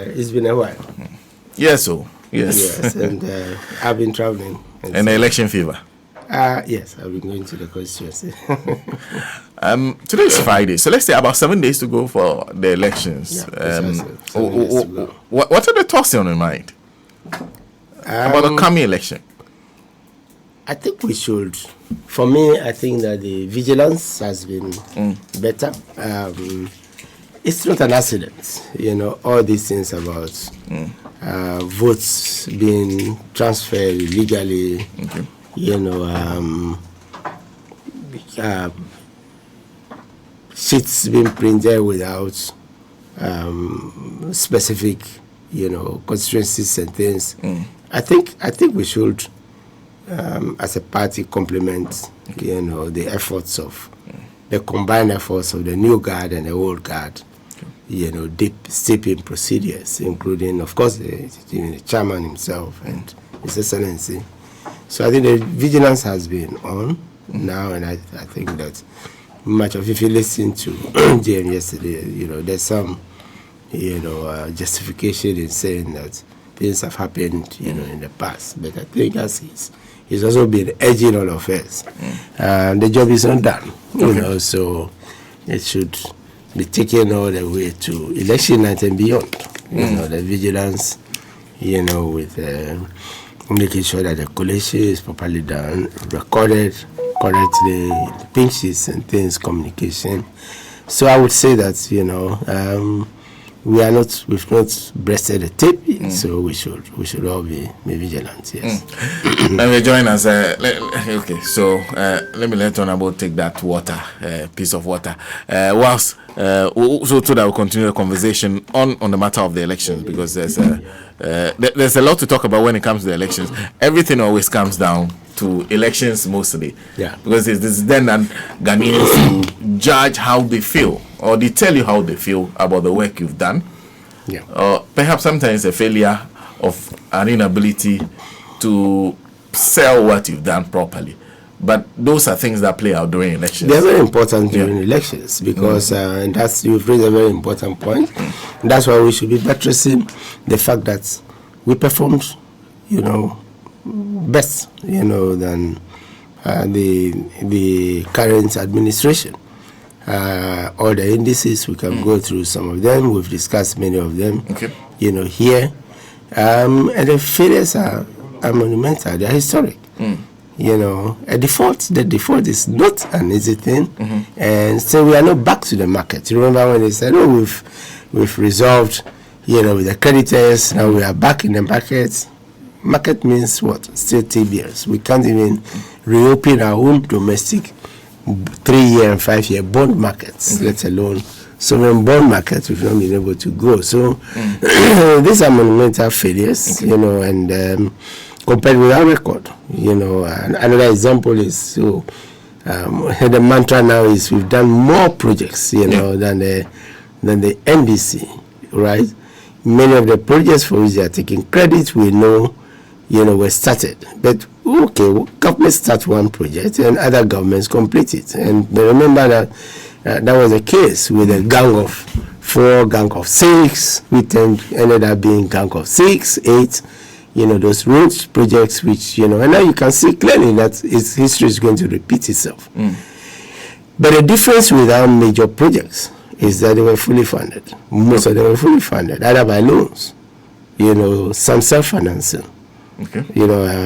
it's been a while. Yes, so yes. Yes, and I've been traveling. And the election fever. Yes, I've been going to the constituency. Today is Friday, so let's say about 7 days to go for the elections. What are the thoughts on your mind about the coming election? I think we should. For me, I think that the vigilance has been better. It's not an accident, all these things about votes being transferred illegally, sheets being printed without specific, constituencies and things. I think we should, as a party, complement, the efforts of the combined efforts of the new guard and the old guard. Deep steeping procedures, including, of course, the chairman himself and His Excellency. So I think the vigilance has been on now, and I think that much of, if you listen to JM yesterday, there's some, justification in saying that things have happened, in the past. But I think as he's also been urging all of us. The job is not done, so it should be taken all the way to election night and beyond. The vigilance, with making sure that the collation is properly done, recorded correctly, pinches and things, communication. So I would say that, we've not breasted the tape, so we should all be vigilant. Yes. Let me join us. Okay, so let me let Honorable take that piece of water. Whilst so that we'll continue the conversation on the matter of the elections, because there's a lot to talk about when it comes to the elections. Everything always comes down to elections mostly. Yeah. Because it's then that Ghanaians judge how they feel, or they tell you how they feel about the work you've done. Yeah. Or perhaps sometimes a failure of an inability to sell what you've done properly. But those are things that play out during elections. They're very important during elections because and you've raised a very important point. That's why we should be buttressing the fact that we performed, best, than the current administration. All the indices, we can go through some of them. We've discussed many of them, here. And the failures are monumental. They're historic. The default is not an easy thing. And so we are not back to the market. You remember when they said, we've resolved, with the creditors, now we are back in the market. Market means what? Still TBS. We can't even reopen our own domestic 3-year and 5-year bond markets, let alone sovereign bond markets. We've not been able to grow. So these are monumental failures, and compared with our record, another example is the mantra now is we've done more projects, than the NDC, right? Many of the projects for which they are taking credit, we know, were started. But government start one project and other governments complete it. And remember that that was the case with a gang of 4, gang of 6. We ended up being gang of 6, 8. Those roads projects, which and now you can see clearly that its history is going to repeat itself. But the difference with our major projects is that they were fully funded. Most of them were fully funded, either by loans, some self-financing,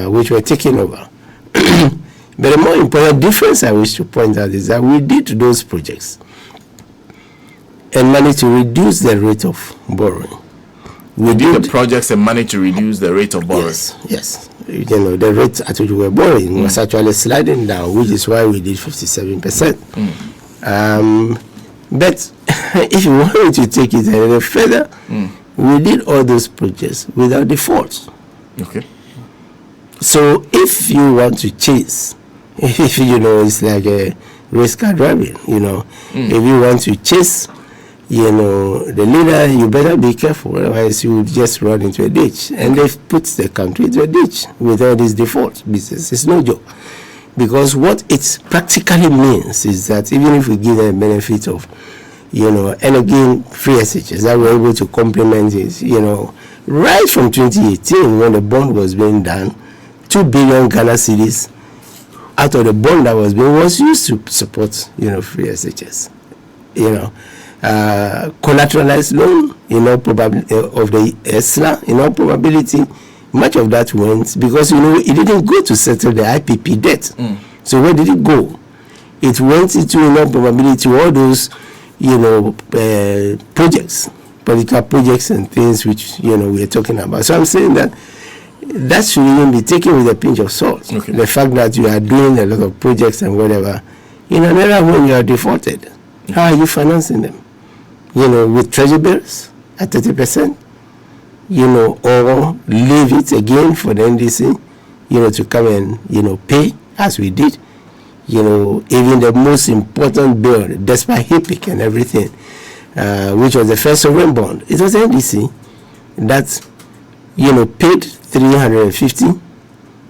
which were taken over. But the more important difference I wish to point out is that we did those projects and managed to reduce the rate of borrowing. We did the projects and managed to reduce the rate of borrowing. Yes. The rate at which we were borrowing was actually sliding down, which is why we did 57%. But if you wanted to take it a little further, we did all those projects without default. Okay. So if you want to chase, it's like a race car driving, if you want to chase, the leader, you better be careful, otherwise you would just run into a ditch. And they've put the country into a ditch with all these default business. It's no joke. Because what it practically means is that even if we give them a benefit of, and again, free SHS that were able to complement it, right from 2018 when the bond was being done, 2 billion Ghana cedis out of the bond that was being was used to support, free SHS, collateralized loan, probably of the ESLA, probability, much of that went because, it didn't go to settle the IPP debt. So where did it go? It went into, probability, all those, projects, political projects and things which, we are talking about. So I'm saying that should even be taken with a pinch of salt. Okay. The fact that you are doing a lot of projects and whatever, in an era when you are defaulted, how are you financing them? With treasury bills at 30%, or leave it again for the NDC, to come and, pay as we did. Even the most important bill, despite HIPIC and everything, which was the first sovereign bond, it was the NDC that, paid 350,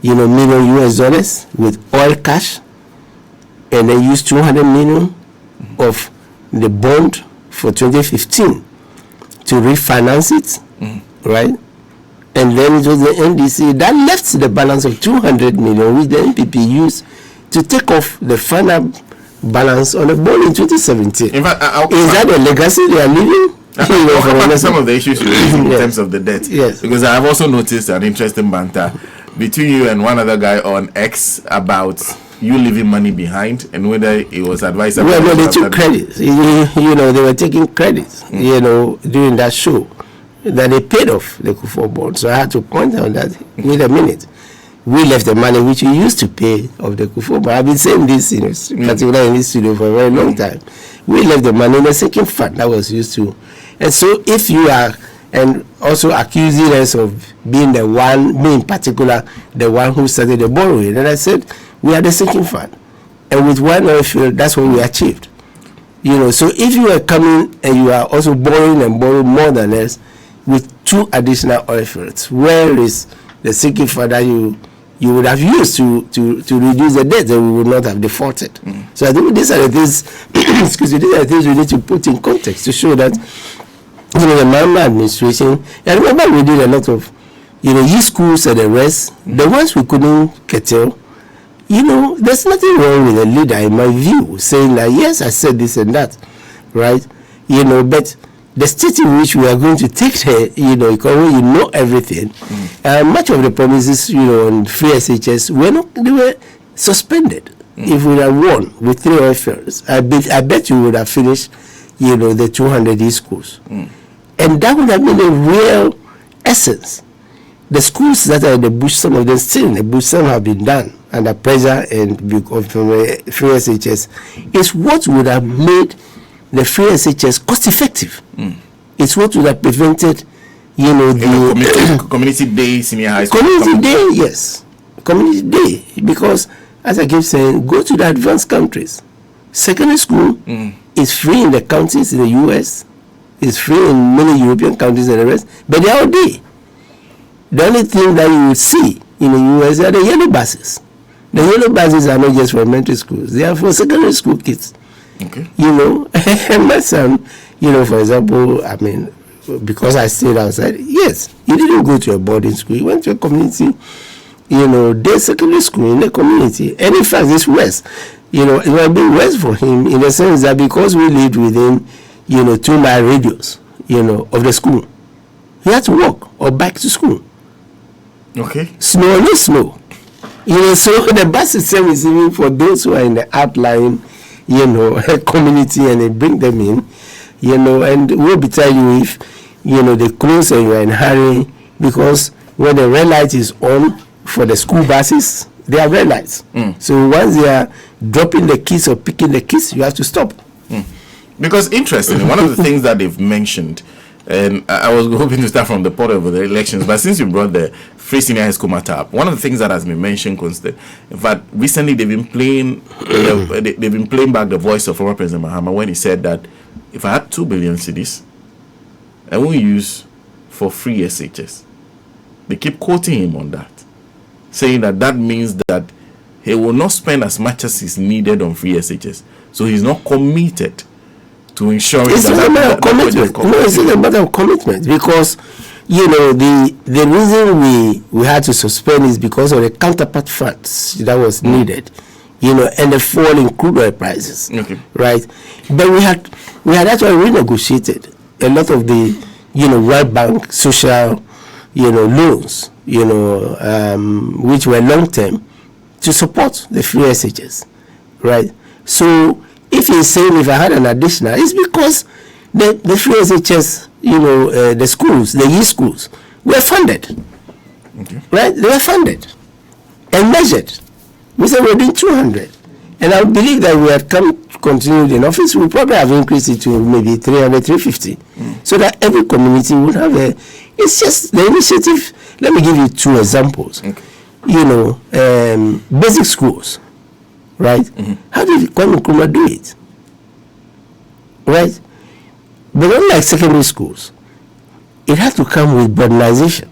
million US dollars with oil cash, and then used 200 million of the bond for 2015 to refinance it, right? And then it was the NDC that left the balance of 200 million, which the NPP used to take off the final balance on the bond in 2017. In fact, is that the legacy they are leaving? Some of the issues you raised in terms of the debt. Yes. Because I have also noticed an interesting banter between you and one other guy on X about you leaving money behind and whether it was advisable. Well, no, they took credit. They were taking credit, during that show that they paid off the Kufuor bond. So I had to point out that, wait a minute, we left the money which we used to pay of the Kufuor bond. I've been saying this, particularly in this studio for a very long time. We left the money in a sinking fund that was used to. And so if you are, and also accusing us of being the one who started the borrowing, and I said, we are the sinking fund. And with one oil field, that's what we achieved. So if you are coming and you are also borrowing more than us with 2 additional oil fields, where is the sinking fund that you would have used to reduce the debt, and we would not have defaulted? So I think these are the things, these are the things we need to put in context to show that, the Mahama administration, and remember we did a lot of, schools and the rest, the ones we couldn't curtail. There's nothing wrong with a leader, in my view, saying that, yes, I said this and that, right? But the state in which we are going to take the, economy, everything, much of the promises, on free SHS, they were suspended. If we had won with 3 oil fields, I bet you would have finished, the 200 schools. And that would have been a real essence. The schools that are in the bush, some of them still in the bush, some have been done under pressure and because from free SHS, is what would have made the free SHS cost effective. It's what would have prevented, the community day, senior high school. Community day, yes. Community day. Because, as I keep saying, go to the advanced countries. Secondary school is free in the counties in the US, it's free in many European countries and the rest, but they are all day. The only thing that you will see in the US are the yellow buses. The yellow buses are not just for elementary schools, they are for secondary school kids. Okay. And my son, for example, because I stayed outside, yes, he didn't go to a boarding school, he went to a community, day secondary school in the community. And in fact, it's worse. It would have been worse for him in the sense that because we lived within, 2-mile radius, of the school, he had to walk or bike to school. Okay. Snow or no snow. So the bus system is even for those who are in the outlying, community, and they bring them in, and we'll be telling you if, they close and you are in a hurry, because when the red light is on for the school buses, they are red lights. So once they are dropping the kids or picking the kids, you have to stop. Because interestingly, one of the things that they've mentioned, and I was hoping to start from the part of the elections, but since you brought the free senior high school matter up, one of the things that has been mentioned constantly, in fact, recently they've been playing back the voice of former President Mahama when he said that if I had 2 billion cedis, I won't use for free SHS. They keep quoting him on that, saying that means that he will not spend as much as is needed on free SHS. So he's not committed to ensuring it's that a matter of commitment. No, it's a matter of commitment because, the reason we had to suspend is because of the counterpart funds that was needed, and the fall in crude oil prices, right? But we had actually renegotiated a lot of the, World Bank social, loans, which were long term to support the free SHS, right? So if you're saying if I had an additional, it's because the free SHS, the schools, the youth schools, were funded, right? They were funded and measured. We said we're doing 200. And I believe that we had continued in office, we probably have increased it to maybe 300, 350, so that every community would have it's just the initiative. Let me give you two examples. Basic schools, right? How did Kwame Nkrumah do it? Right? But unlike secondary schools, it had to come with modernization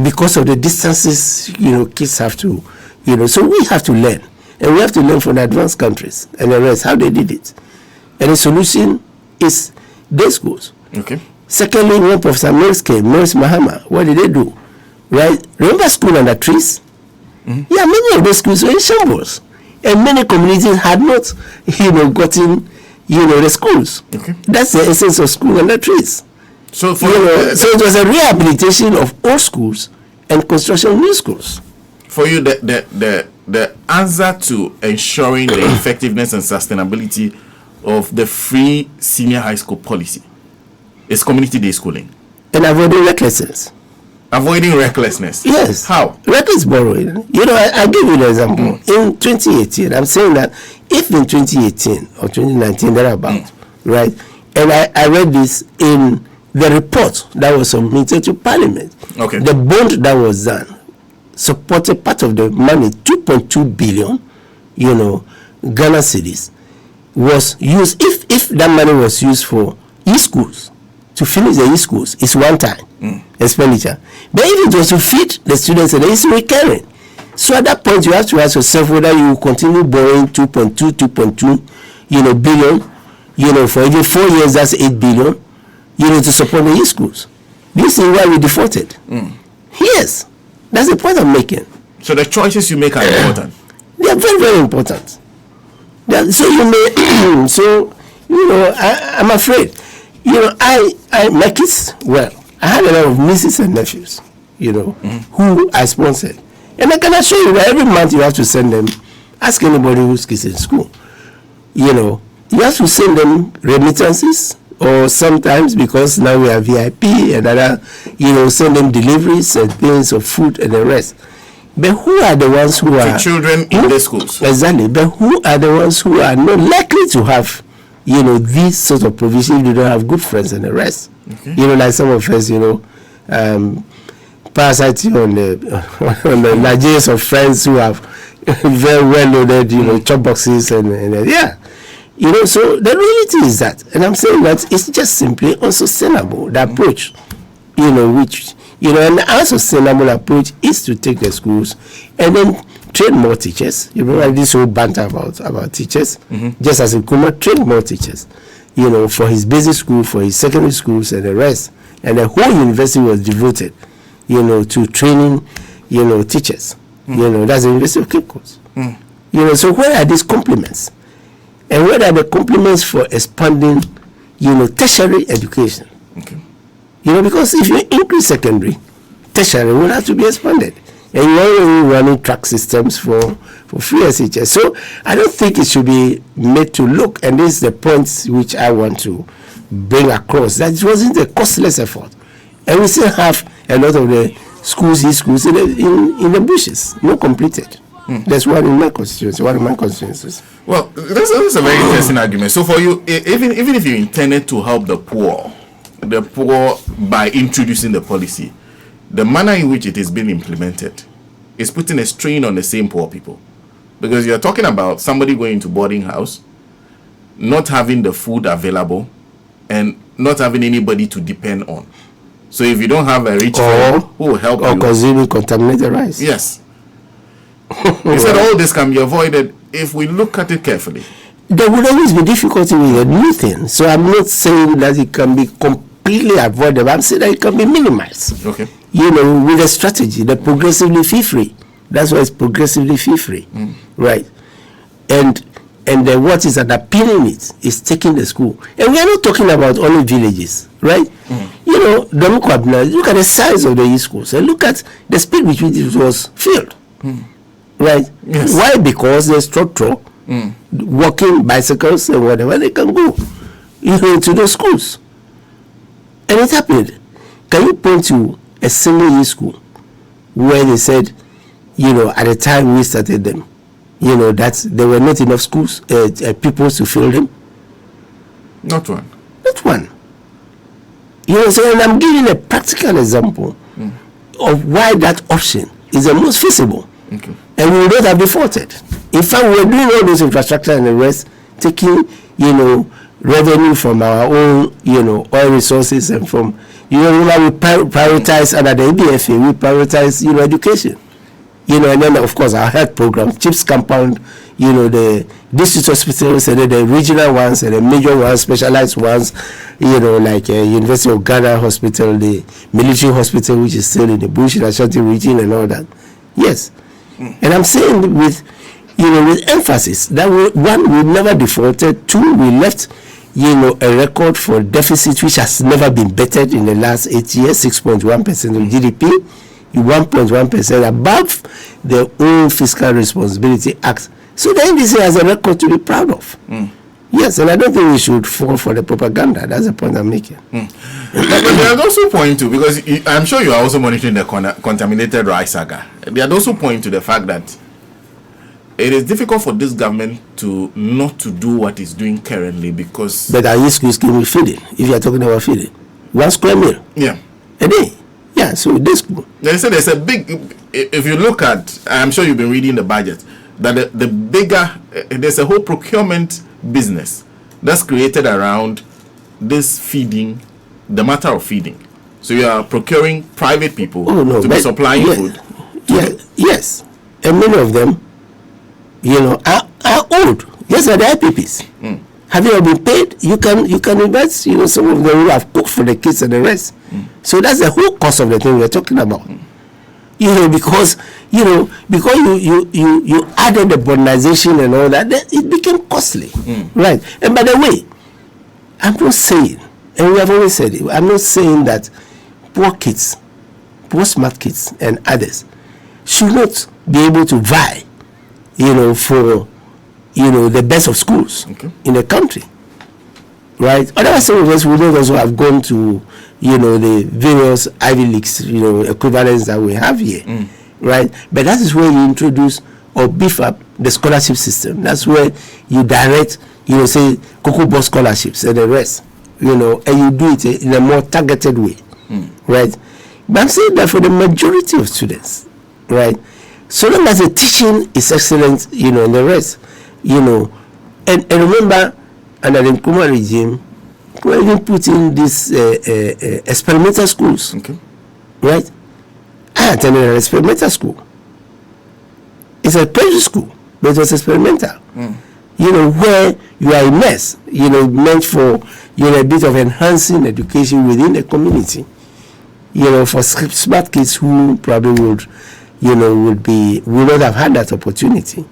because of the distances, kids have to, so we have to learn. And we have to learn from the advanced countries and the rest, how they did it. And the solution is day schools. Secondly, when Professor Mills came, Mills Mahama, what did they do? Right? Remember school under trees? Yeah, many of those schools were in shambles. And many communities had not, gotten, the schools. That's the essence of school under trees. So, so it was a rehabilitation of old schools and construction of new schools. For you, the answer to ensuring the effectiveness and sustainability of the free senior high school policy is community day schooling. And avoiding recklessness. Avoiding recklessness? Yes. How? Reckless borrowing. I'll give you an example. In 2018, I'm saying that if in 2018 or 2019, thereabout, right, and I read this in the report that was submitted to Parliament, the bond that was done supported part of the money, 2.2 billion, Ghana cedis, was used. If that money was used for e-schools, to finish the e-schools, it's one time expenditure. But if it was to feed the students, and it's recurring. So at that point, you have to ask yourself whether you will continue borrowing 2.2 billion, for every 4 years, that's 8 billion, to support the e-schools. This is why we defaulted. Yes. That's the point I'm making. So the choices you make are important. They are very, very important. So you may, I'm afraid, my kids, I had a lot of nieces and nephews, who I sponsored. And I can assure you that every month you have to send them, ask anybody whose kids in school, you have to send them remittances, or sometimes, because now we have VIP and other, send them deliveries and things of food and the rest. But who are the ones who are... children in the schools. Exactly. But who are the ones who are not likely to have, these sort of provisions if they don't have good friends and the rest? Like some of us, parasiting on the Nigerians of friends who have very well loaded, chop boxes and yeah. So the reality is that, and I'm saying that it's just simply unsustainable, the approach, which, and the unsustainable approach is to take the schools and then train more teachers. You remember this whole banter about teachers, just as Nkrumah trained more teachers, for his basic school, for his secondary schools and the rest. And the whole university was devoted, to training, teachers. That's the University of Cape Coast. So where are these compliments? And what are the complements for expanding, tertiary education? Because if you increase secondary, tertiary will have to be expanded. And you're already running track systems for free SHS. So I don't think it should be made to look, and this is the point which I want to bring across, that it wasn't a costless effort. And we still have a lot of the schools in the bushes, not completed. There's one in my constituency, one of my constituencies. Well, that's a very interesting argument. So for you, even if you intended to help the poor by introducing the policy, the manner in which it is being implemented is putting a strain on the same poor people. Because you're talking about somebody going to boarding house, not having the food available, and not having anybody to depend on. So if you don't have a rich friend who will help you... Or consuming contaminated rice. Yes. He said all this can be avoided if we look at it carefully. there will always be difficulty with a new thing. So I'm not saying that it can be completely avoided. I'm saying that it can be minimized. Okay. With a strategy, the progressively fee-free. That's why it's progressively fee-free, right? And then what is underpinning it is taking the school. And we are not talking about only villages, right? Look at the size of the schools and look at the speed with which it was filled, right? Yes. Why? Because there's structure, walking bicycles and whatever, they can go, to those schools. And it happened. Can you point to a single school where they said, at the time we started them, that there were not enough schools, people to fill them? Not one. Not one. So and I'm giving a practical example of why that option is the most feasible. Okay. And we would not have defaulted. In fact, we're doing all those infrastructure and the rest, taking, revenue from our own, oil resources and from, we prioritize under the ABFA, we prioritize, education. And then, of course, our health program, CHIPS compound, the district hospitals and then the regional ones and the major ones, specialized ones, like University of Ghana Hospital, the military hospital, which is still in the Bush and Ashanti region and all that. Yes. And I'm saying with emphasis that one, we never defaulted. Two, we left, a record for deficit which has never been bettered in the last 8 years, 6.1% of GDP. 1.1% above the own Fiscal Responsibility Act. So the NDC has a record to be proud of. Yes, and I don't think we should fall for the propaganda. That's the point I'm making. But there are also point to, because I'm sure you are also monitoring the contaminated rice saga. They are also point to the fact that it is difficult for this government to not to do what it's doing currently because... But our schools can be feeding, if you are talking about feeding. 1 square meal. Yeah. A day. Yeah, so this... They say there's a big... If you look at... I'm sure you've been reading the budget. That the bigger... There's a whole procurement business that's created around this feeding, the matter of feeding. So you are procuring private people to be supplying food. Yes. And many of them, are old. Yes, are the IPPs. Have you all been paid? You can invest, some of them who have cooked for the kids and the rest. So that's the whole cost of the thing we're talking about. Because you added the modernization and all that, then it became costly. Right. And by the way, I'm not saying, and we have always said it, I'm not saying that poor kids, poor smart kids and others should not be able to vie, for the best of schools in the country, right? Otherwise, some of us would not also have gone to, the various Ivy Leagues, equivalents that we have here, right? But that is where you introduce or beef up the scholarship system. That's where you direct, say, Cocoa Boss scholarships and the rest, and you do it in a more targeted way, right? But I'm saying that for the majority of students, right? So long as the teaching is excellent, and the rest, and remember, under the Nkrumah regime, we even put in these experimental schools, right? I attended an experimental school. It's a primary school, but it was experimental. Where you are immersed, meant for, a bit of enhancing education within the community, for smart kids who probably would not have had that opportunity.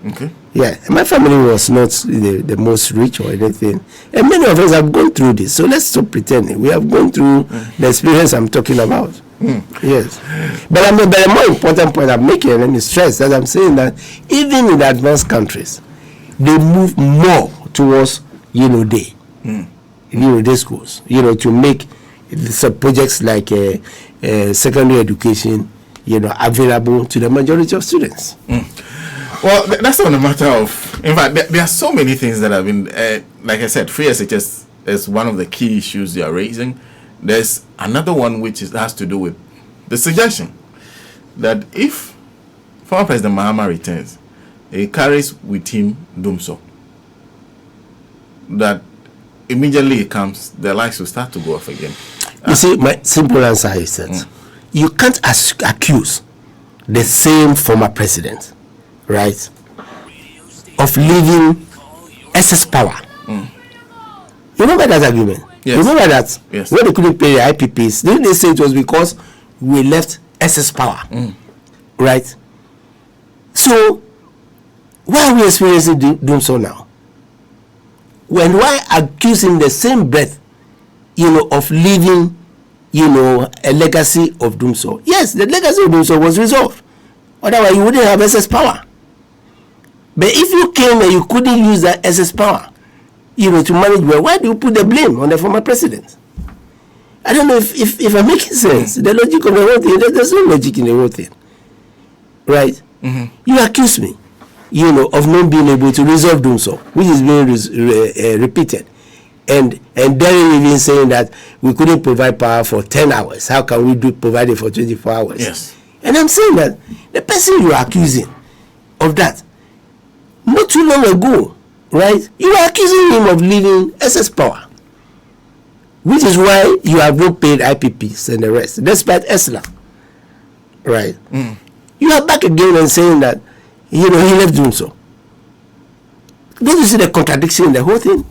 Yeah, and my family was not the most rich or anything, and many of us have gone through this. So let's stop pretending. We have gone through the experience I'm talking about. Yes, but the more important point I'm making, and let me stress that I'm saying that even in advanced countries, they move more towards day schools, to make some projects like secondary education, available to the majority of students. Well, that's not a matter of... In fact, there are so many things that have been... like I said, free SHS is one of the key issues they are raising. There's another one which has to do with the suggestion that if former President Mahama returns, he carries with him Dumso. That immediately he comes, the lights will start to go off again. You see, my simple answer is that you can't accuse the same former president, right, of leaving excess power. You remember that argument? Yes. Remember that yes. when they couldn't pay the IPPs, didn't they say it was because we left excess power? Right? So, why are we experiencing doom so now? When why accuse in the same breath, of leaving, a legacy of doom so? Yes, the legacy of doom so was resolved. Otherwise, you wouldn't have excess power. But if you came and you couldn't use that excess power, to manage well, why do you put the blame on the former president? I don't know if I'm making sense. The logic of the whole thing, there's no logic in the whole thing. Right? You accuse me, of not being able to resolve doom so, which is being repeated. And Darren even saying that we couldn't provide power for 10 hours. How can we provide it for 24 hours? Yes. And I'm saying that the person you are accusing of that, not too long ago, right, you are accusing him of leaving excess power, which is why you have not paid IPPs and the rest, despite ESLA. Right? You are back again and saying that, he left doing so. Don't you see the contradiction in the whole thing?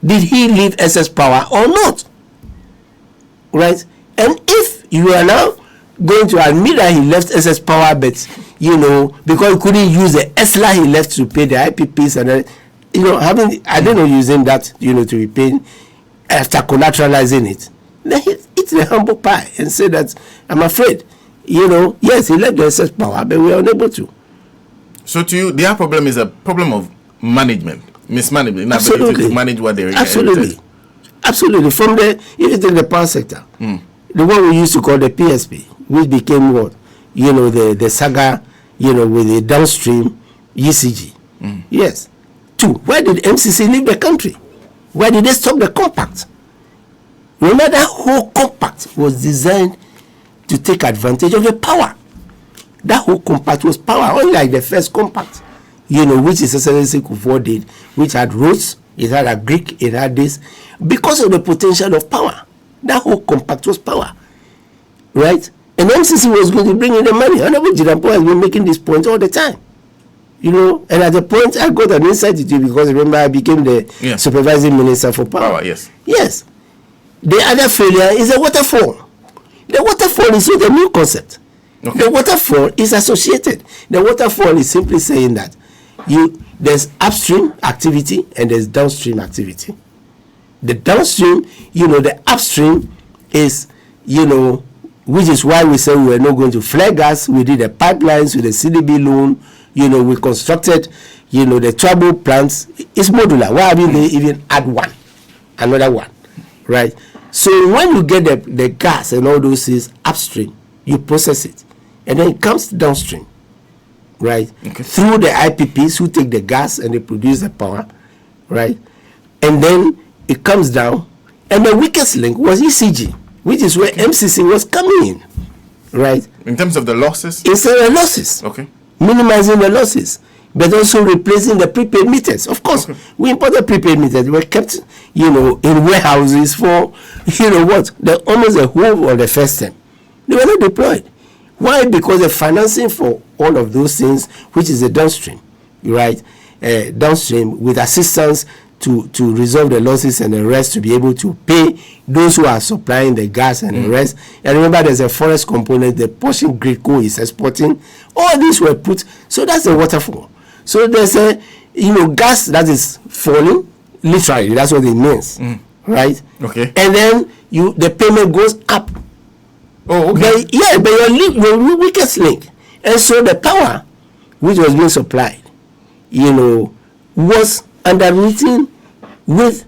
Did he leave excess power or not? Right? And if you are now going to admit that he left excess power, but, because he couldn't use the ESLA he left to pay the IPPs and then, using that, to be paid after collateralizing it, then he eat the humble pie and say that, I'm afraid, yes, he left the excess power, but we are unable to. So to you, their problem is a problem of management, mismanagement, Absolutely. to manage what they Absolutely. Absolutely. From if you take the power sector, the one we used to call the PSP, which became what? The saga, with the downstream ECG. Yes. 2, why did MCC leave the country? Why did they stop the compact? Remember, that whole compact was designed to take advantage of the power. That whole compact was power, unlike the first compact, which is SSC Kufuor did, which had roads, it had a Greek, it had this. Because of the potential of power, that whole compact was power. Right? And MCC was going to bring in the money. Honorable Jirampo has been making this point all the time. And at the point, I got an insight into it because remember, I became the supervising minister for power. Yes. Yes. The other failure is a waterfall. The waterfall is not a new concept. Okay. The waterfall is associated. The waterfall is simply saying that there's upstream activity and there's downstream activity. The downstream, the upstream is, which is why we say we were not going to flare gas. We did the pipelines with the CDB loan. We constructed, the trouble plants. It's modular. Why haven't they even add another one, right? So when you get the gas and all those things upstream, you process it, and then it comes downstream, right? Okay. Through the IPPs who take the gas and they produce the power, right? And then it comes down, and the weakest link was ECG, which is where MCC was coming in, right? In terms of the losses? Instead of losses. Okay. Minimizing the losses, but also replacing the prepaid meters. Of course, we imported prepaid meters. They were kept, in warehouses for, almost the whole of the first term. They were not deployed. Why? Because the financing for all of those things, which is the downstream, right? Downstream with assistance to resolve the losses and the rest, to be able to pay those who are supplying the gas and the rest. And remember, there's a forest component, the portion Greco is exporting. All these were put, so that's the waterfall. So there's a, gas that is falling, literally, that's what it means, right? Okay. And then the payment goes up. Oh, okay. But your weakest link. And so the power, which was being supplied, was underwritten with,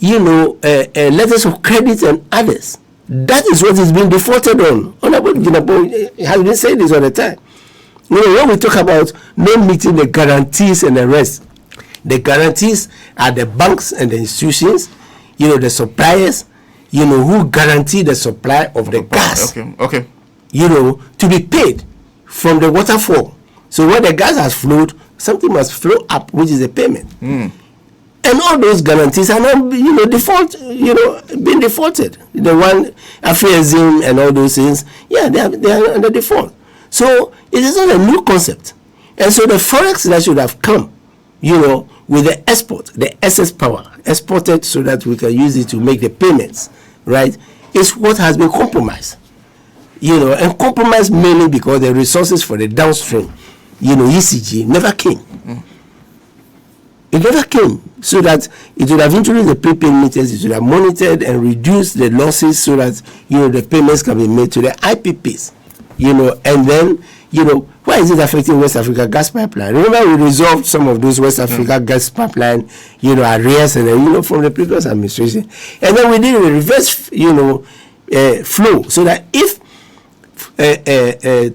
letters of credit and others. That is what is being defaulted on. Honorable Jinabo has been saying this all the time. When we talk about not meeting the guarantees and the rest, the guarantees are the banks and the institutions, the suppliers, who guarantee the supply of the gas. Okay. To be paid from the waterfall. So when the gas has flowed, something must flow up, which is a payment. And all those guarantees are not, being defaulted. The one, Afrizim and all those things, they are under default. So it is not a new concept. And so the forex that should have come, with the export, the excess power exported so that we can use it to make the payments, right, is what has been compromised. And compromised mainly because the resources for the downstream, ECG, never came. It never came, so that it would have introduced the prepaid meters, it would have monitored and reduced the losses so that, the payments can be made to the IPPs, and then, why is it affecting West Africa gas pipeline? Remember, we resolved some of those West Africa gas pipeline, arrears, and from the previous administration. And then we did a reverse, flow, so that if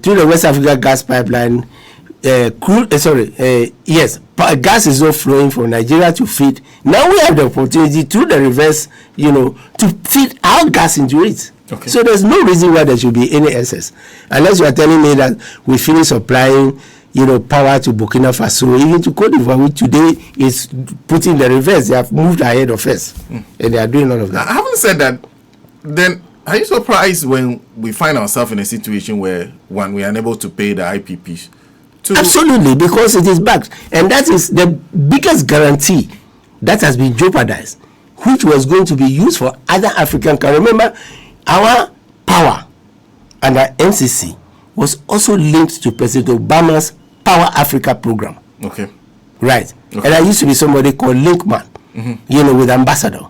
through the West Africa gas pipeline, gas is not flowing from Nigeria to feed. Now we have the opportunity through the reverse, to feed our gas into it. Okay. So there's no reason why there should be any excess, unless you are telling me that we finish supplying, power to Burkina Faso, even to Cote d'Ivoire, which today is putting the reverse. They have moved ahead of us, and they are doing all of that. I haven't said that. Then are you surprised when we find ourselves in a situation where one, we are unable to pay the IPPs? Absolutely, because it is backed, and that is the biggest guarantee that has been jeopardized, which was going to be used for other African countries. Remember, our power under MCC was also linked to President Obama's Power Africa program. Okay. Right. Okay. And I used to be somebody called Linkman, with ambassador,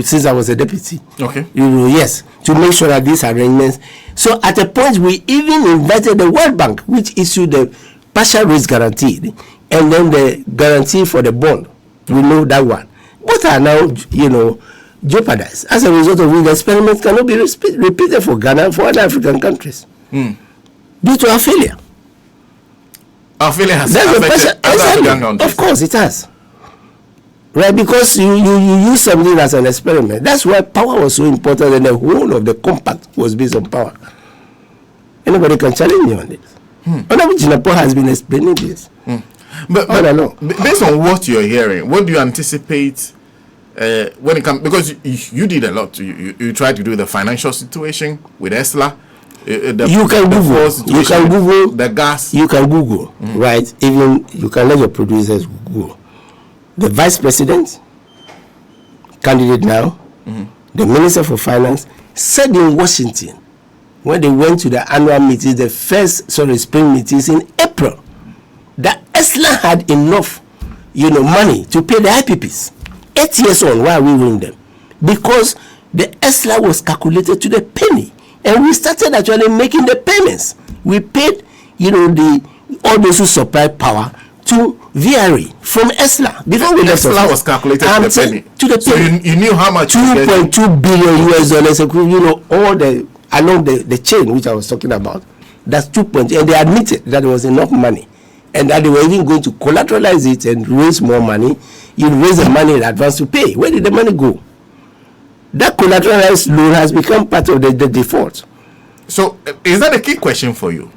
since I was a deputy. Okay. Yes, to make sure that these arrangements. So at a point, we even invited the World Bank, which issued the partial risk guarantee, and then the guarantee for the bond. We know that one. Both are now, jeopardized. As a result of which the experiments cannot be repeated for Ghana and for other African countries due to our failure. Our failure has affected other African countries. Of course, it has. Right, because you use something as an experiment. That's why power was so important, and the whole of the compact was based on power. Anybody can challenge me on this. Honorable Jinapor has been explaining this. But based on what you're hearing, what do you anticipate when it comes? Because you did a lot. You tried to do the financial situation with ESLA. You can Google the gas. You can Google, right? Even you can let your producers Google. The vice president, candidate now, the minister for finance, said in Washington, when they went to the annual meetings, the first spring meetings in April, that ESLA had enough, money to pay the IPPs. 8 years on, why are we winning them? Because the ESLA was calculated to the penny, and we started actually making the payments. We paid, all those who supplied power to VRE from ESLA before we left. ESLA was calculated to the penny. So you knew how much. $2.2 billion US. All the along the chain which I was talking about. That's 2.2, and they admitted that there was enough money, and that they were even going to collateralize it and raise more money. You raise the money in advance to pay. Where did the money go? That collateralized loan has become part of the default. So, is that a key question for you?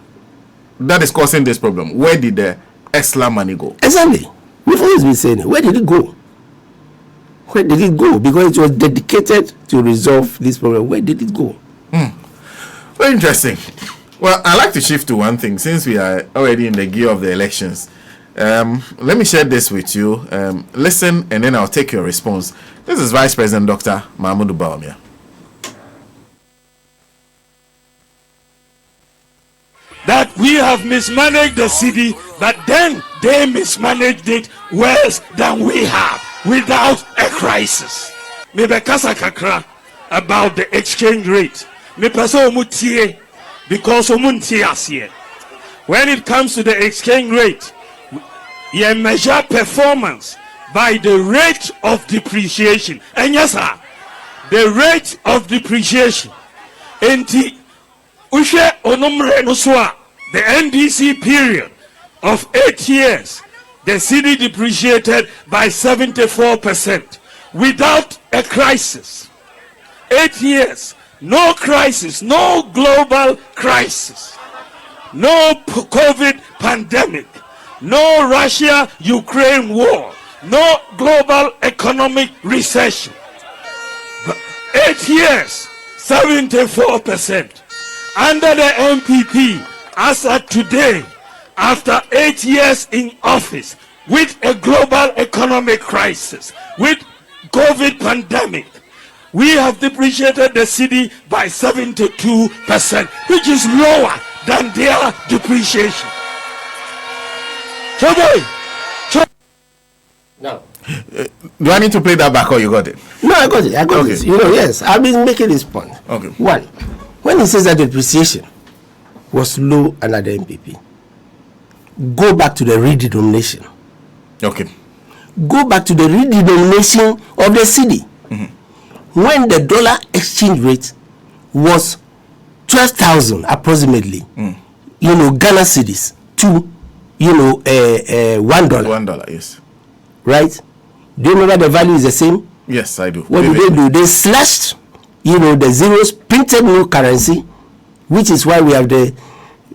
That is causing this problem. Where did the ESLA money go? Exactly. We've always been saying it. Where did it go? Where did it go? Because it was dedicated to resolve this problem. Where did it go? Very interesting. Well, I'd like to shift to one thing since we are already in the gear of the elections. Let me share this with you. Listen, and then I'll take your response. This is Vice President Dr. Mahmoud Bawumia. That we have mismanaged the city, but then they mismanaged it worse than we have without a crisis. Maybe Kasakakra about the exchange rate. Because when it comes to the exchange rate, you measure performance by the rate of depreciation. And yes, sir, the rate of depreciation. The NDC period of 8 years, the city depreciated by 74% without a crisis. 8 years, no crisis, no global crisis, no COVID pandemic, no Russia-Ukraine war, no global economic recession. But 8 years, 74%. Under the MPP, as at today, after 8 years in office, with a global economic crisis, with COVID pandemic, we have depreciated the cedi by 72%, which is lower than their depreciation. Now, do I need to play that back or you got it? No, I got it. It. Yes, I've been making this point. Okay. One, when he says that depreciation was low under the NPP, go back to the redenomination. Okay. Go back to the redenomination of the cedi. When the dollar exchange rate was 12,000 approximately, Ghana cedis to, $1. $1, yes. Right? Do you remember the value is the same? Yes, I do. What did they do? They slashed, the zeros, printed new currency, which is why we have the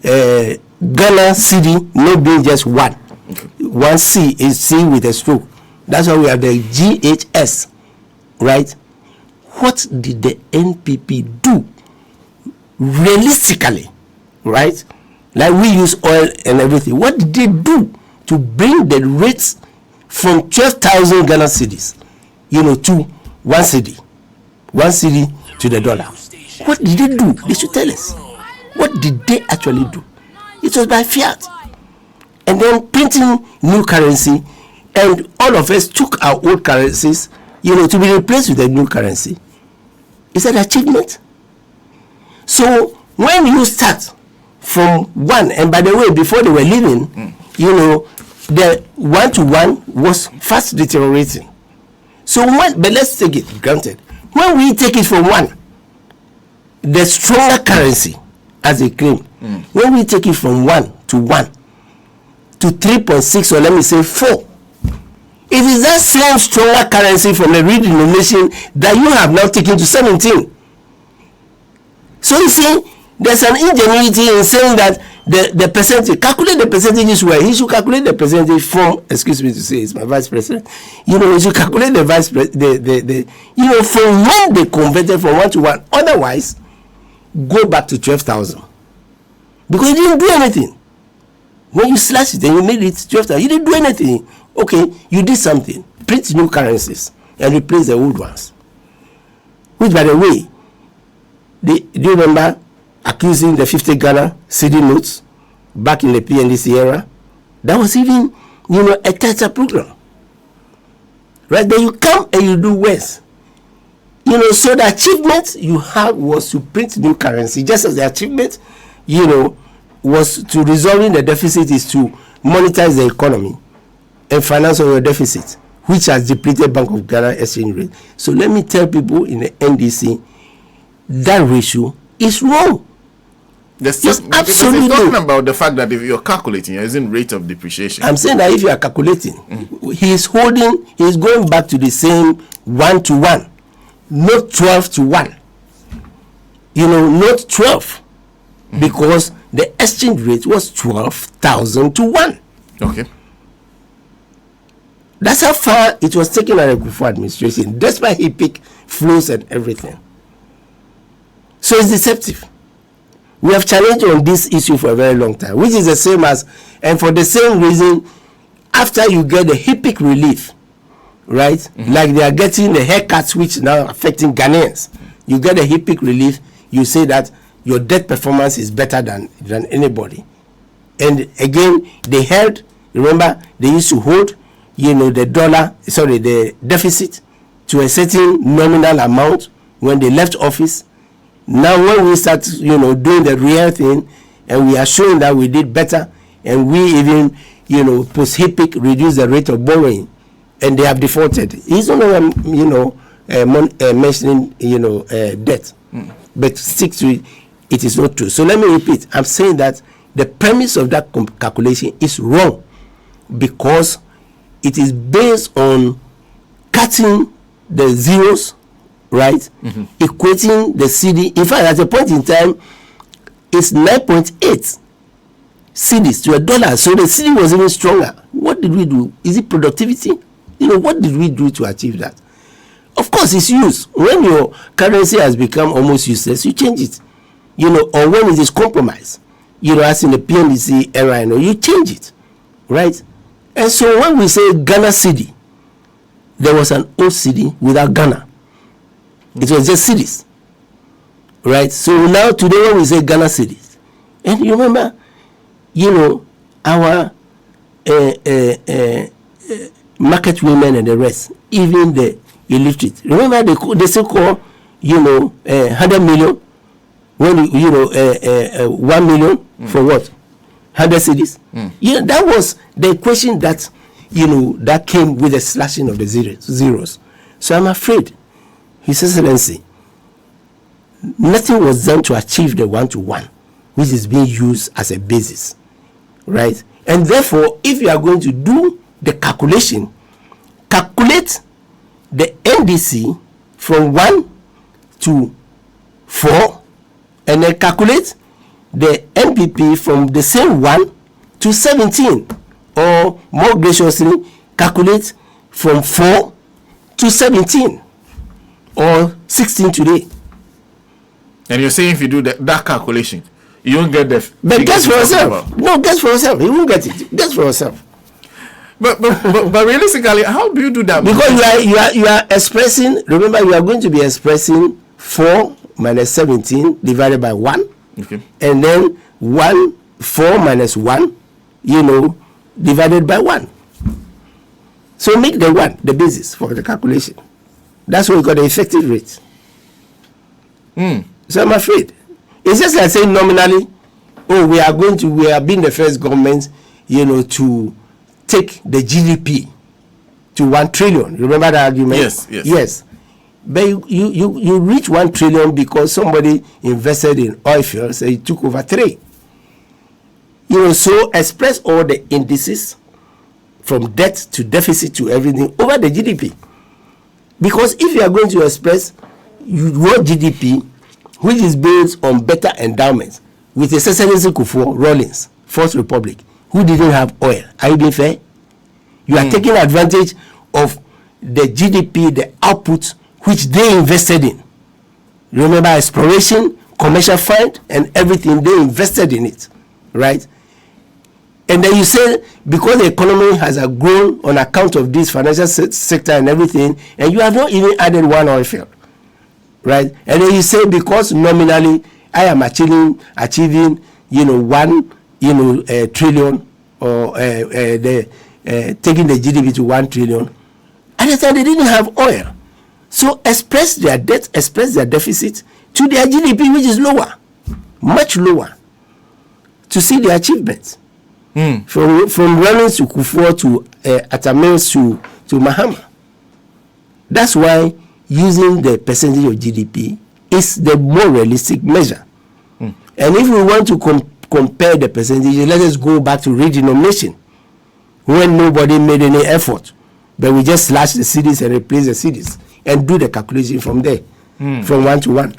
Ghana cedi not being just one. Okay. One C is C with a stroke. That's why we have the GHS. Right? What did the NPP do realistically? Right? Like we use oil and everything. What did they do to bring the rates from 12,000 Ghana cedis, to one cedi to the dollar? What did they do? They should tell us. What did they actually do? It was by fiat. And then printing new currency, and all of us took our old currencies, to be replaced with a new currency. It's an achievement. So when you start from one, and by the way, before they were leaving, the 1-to-1 was fast deteriorating. So but let's take it granted. When we take it from one, the stronger currency, as they claim, when we take it from 1 to 1 to 3.6, or let me say 4, it is that same stronger currency from the redenomination that you have now taken to 17. So you see, there's an ingenuity in saying that the percentage, calculate the percentages where he should calculate the percentage from, excuse me to say, it's my vice president, he should calculate the vice president, from when they converted from 1 to 1. Otherwise, go back to 12,000. Because you didn't do anything. When you slash it and you made it 12,000, you didn't do anything. Okay, you did something. Print new currencies and replace the old ones. Which, by the way, do you remember accusing the 50 Ghana cedi notes back in the PNDC era? That was even, a tighter program. Right? Then you come and you do worse. So the achievement you had was to print new currency, just as the achievement, was to resolving the deficit is to monetize the economy and finance your deficit, which has depleted Bank of Ghana exchange rate. So let me tell people in the NDC, that ratio is wrong. It's absolutely talking about the fact that if you're calculating, you're using rate of depreciation. I'm saying that if you are calculating, he's going back to the same 1 to 1, not 12 to 1. Not 12, because the exchange rate was 12,000 to 1. Okay. That's how far it was taken by the Kufuor administration, despite he picked flows and everything. So it's deceptive. We have challenged on this issue for a very long time, which is the same as, and for the same reason, after you get the HIPIC relief, right? Like they are getting the haircuts, which now affecting Ghanaians. You get the HIPIC relief, you say that your debt performance is better than anybody. And again, they held, remember, they used to hold, the deficit to a certain nominal amount when they left office. Now when we start, doing the real thing, and we are showing that we did better, and we even, post-HIPIC reduce the rate of borrowing, and they have defaulted. He's no longer, mentioning, debt, but stick to it. It is not true. So let me repeat. I'm saying that the premise of that calculation is wrong, because it is based on cutting the zeros, right? Equating the cedi. In fact, at a point in time, it's 9.8 cedis to $1. So the cedi was even stronger. What did we do? Is it productivity? What did we do to achieve that? Of course, it's use. When your currency has become almost useless, you change it. Or when it is compromised, as in the PNDC era, you change it, right? And so when we say Ghana Cedi, there was an old city without Ghana. It was just cities. Right? So now today when we say Ghana Cedis, and you remember, our market women and the rest, even the illiterate. Remember they still call, 100 million, when 1 million for what? 100 cedis. Yeah, that was the equation that, that came with the slashing of the zeros. So I'm afraid, His Excellency, nothing was done to achieve the 1-to-1, which is being used as a basis, right? And therefore, if you are going to do the calculation, calculate the NDC from 1 to 4, and then calculate the NPP from the same 1 to 17, or more graciously, calculate from 4 to 17, or 16 today. And you're saying if you do that calculation, you won't get the. But guess for yourself. No, guess for yourself. You won't get it. Guess for yourself. But realistically, how do you do that? Because you are expressing. Remember, you are going to be expressing 4 minus 17 divided by 1. Okay. And then 4 minus 1, divided by 1. So make the 1 the basis for the calculation. That's what we call the effective rate. So I'm afraid. It's just like saying nominally, we are being the first government, to take the GDP to 1 trillion. Remember that argument? Yes. But you reach 1 trillion because somebody invested in oil fields, so it took over 3. So express all the indices from debt to deficit to everything over the GDP. Because if you are going to express your GDP, which is based on better endowments, with His Excellency Kufuor Rawlings, Fourth Republic, who didn't have oil, are you being fair? You are taking advantage of the GDP, the output, which they invested in. Remember, exploration, commercial fund, and everything, they invested in it, right? And then you say, because the economy has grown on account of this financial sector and everything, and you have not even added 1 oil field, right? And then you say, because nominally I am achieving 1 trillion, or taking the GDP to 1 trillion. At the time they didn't have oil. So express their debt, express their deficit to their GDP, which is lower, much lower, to see the achievements. From Rawlings to Kufuor to Atamils to Mahama. That's why using the percentage of GDP is the more realistic measure. And if we want to compare the percentages, let us go back to redenomination, when nobody made any effort, but we just slash the cities and replace the cities and do the calculation from there, from 1 to 1.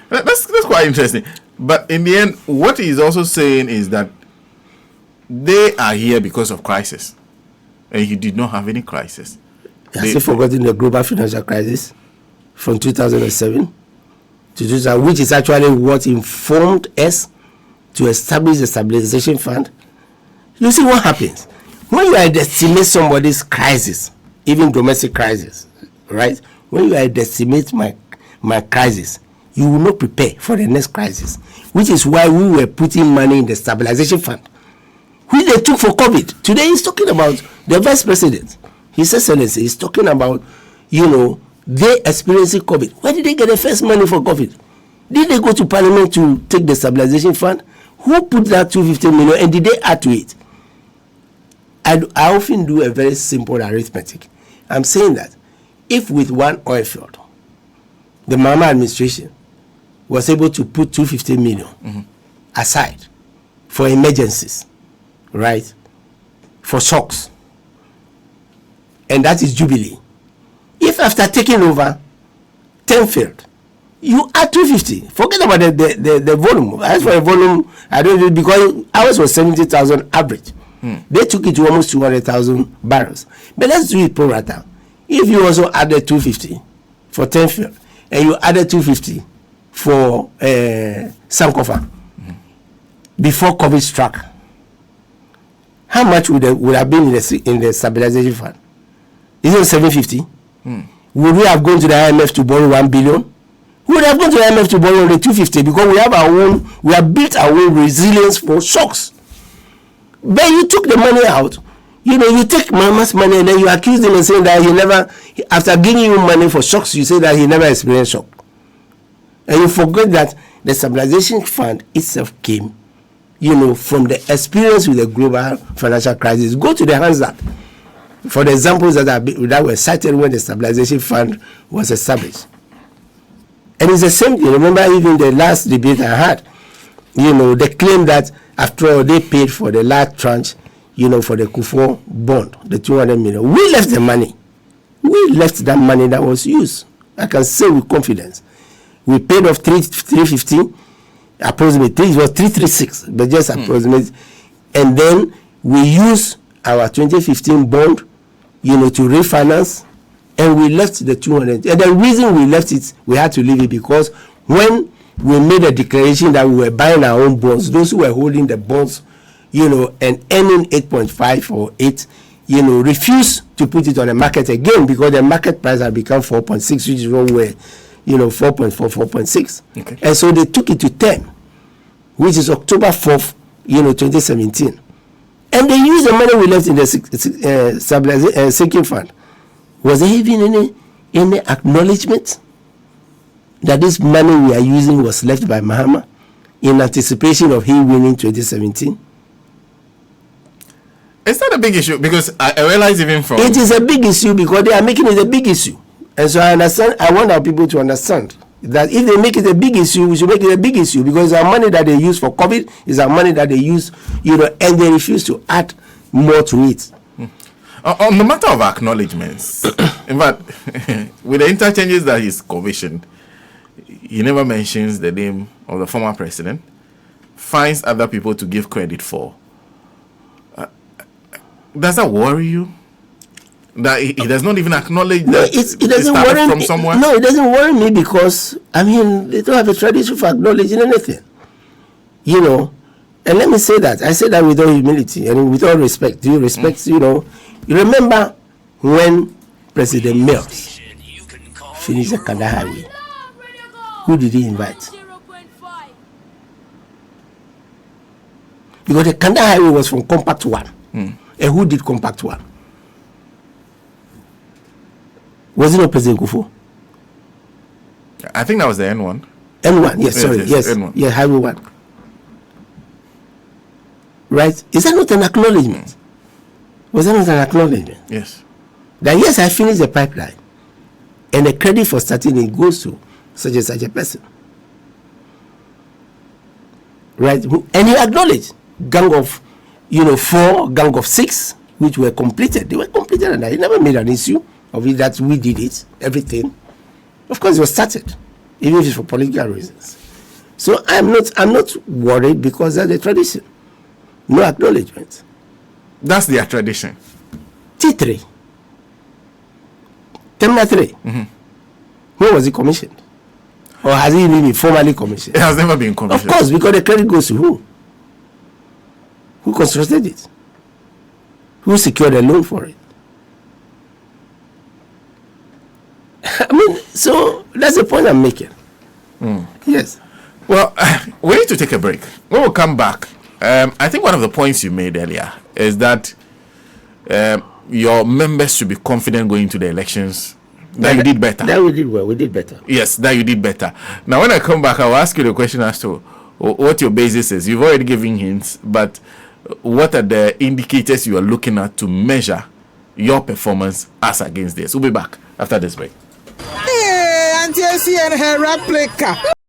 That's quite interesting. But in the end, what he's also saying is that they are here because of crisis, and you did not have any crisis. Has he forgotten the global financial crisis from 2007 to 2000, which is actually what informed us to establish the stabilization fund? You see what happens when you estimate somebody's crisis, even domestic crisis, right? When you estimate my crisis, you will not prepare for the next crisis, which is why we were putting money in the stabilization fund, which they took for COVID. Today he's talking about the vice president, His Excellency, is talking about, they experiencing COVID. Where did they get the first money for COVID? Did they go to Parliament to take the stabilization fund? Who put that 250 million and did they add to it? I often do a very simple arithmetic. I'm saying that if with 1 oil field, the Mahama administration was able to put 250 million aside for emergencies, right, for shocks, and that is Jubilee. If after taking over 10 failed, you add 250, forget about the volume. As for the volume, I don't know, because ours was 70,000 average. They took it to almost 200,000 barrels. But let's do it pro rata. If you also added 250 for 10 failed, and you added 250 for Sankofa before COVID struck, how how much would have been in the stabilization fund? Is it 750? Would we have gone to the IMF to borrow 1 billion? We would have gone to the IMF to borrow only 250 because we have built our own resilience for shocks. But you took the money out. You take Mama's money and then you accuse him and saying that he never, after giving you money for shocks, you say that he never experienced shock. And you forget that the stabilization fund itself came, from the experience with the global financial crisis. Go to the Hansard for the examples that were cited when the stabilization fund was established. And it's the same thing. Remember, even the last debate I had, they claim that after all, they paid for the last tranche, for the Kufuor bond, the 200 million. We left the money. We left that money that was used. I can say with confidence. We paid off 350, approximately. It was 336, but just approximate. And then we used our 2015 bond, to refinance, and we left the 200. And the reason we left it, we had to leave it because when we made a declaration that we were buying our own bonds, those who were holding the bonds, and earning 8.5 or 8, refused to put it on the market again because the market price had become 4.6, which is what we're, 4.4, 4.6. Okay. And so they took it to 10, which is October 4th, 2017. And they used the money we left in the sinking fund. Was there even any acknowledgement that this money we are using was left by Mahama in anticipation of him winning 2017? Is that a big issue? Because I realize even from... It is a big issue because they are making it a big issue. And so I want our people to understand that if they make it a big issue, we should make it a big issue because it's our money that they use for COVID, it's our money that they use, and they refuse to add more to it. On the matter of acknowledgements, in fact, with the interchanges that he's commissioned, he never mentions the name of the former president, finds other people to give credit for. Does that worry you? That he does not even acknowledge that it doesn't worry from somewhere? No, it doesn't worry me because, they don't have a tradition for acknowledging anything. And let me say that. I say that with all humility and with all respect. Do you respect, You remember when President Mills finished the Kanda Highway? Who did he invite? Because the Kanda Highway was from Compact 1. And who did Compact 1? Was it not President Kufuor? I think that was the N1. N1, yes, sorry. Yes. N1. Yeah, Highway 1. Right? Is that not an acknowledgement? Was that not an acknowledgement? Yes. That yes, I finished the pipeline. And the credit for starting it goes to such and such a person. Right? And he acknowledged gang of 4, gang of 6, which were completed. They were completed and he never made an issue of it that we did it, everything. Of course, it was started, even if it's for political reasons. So I'm not worried because that's the tradition. No acknowledgement. That's their tradition. T3. Terminal 3. Mm-hmm. When was it commissioned? Or has it even been formally commissioned? It has never been commissioned. Of course, because the credit goes to who? Who constructed it? Who secured a loan for it? So that's the point I'm making. Yes. Well, we need to take a break. When we come back, I think one of the points you made earlier is that your members should be confident going to the elections. That you did better. That we did well. We did better. Yes, that you did better. Now, when I come back, I'll ask you the question as to what your basis is. You've already given hints, but what are the indicators you are looking at to measure your performance as against this? We'll be back after this break. Hey, Auntie, I see her replica.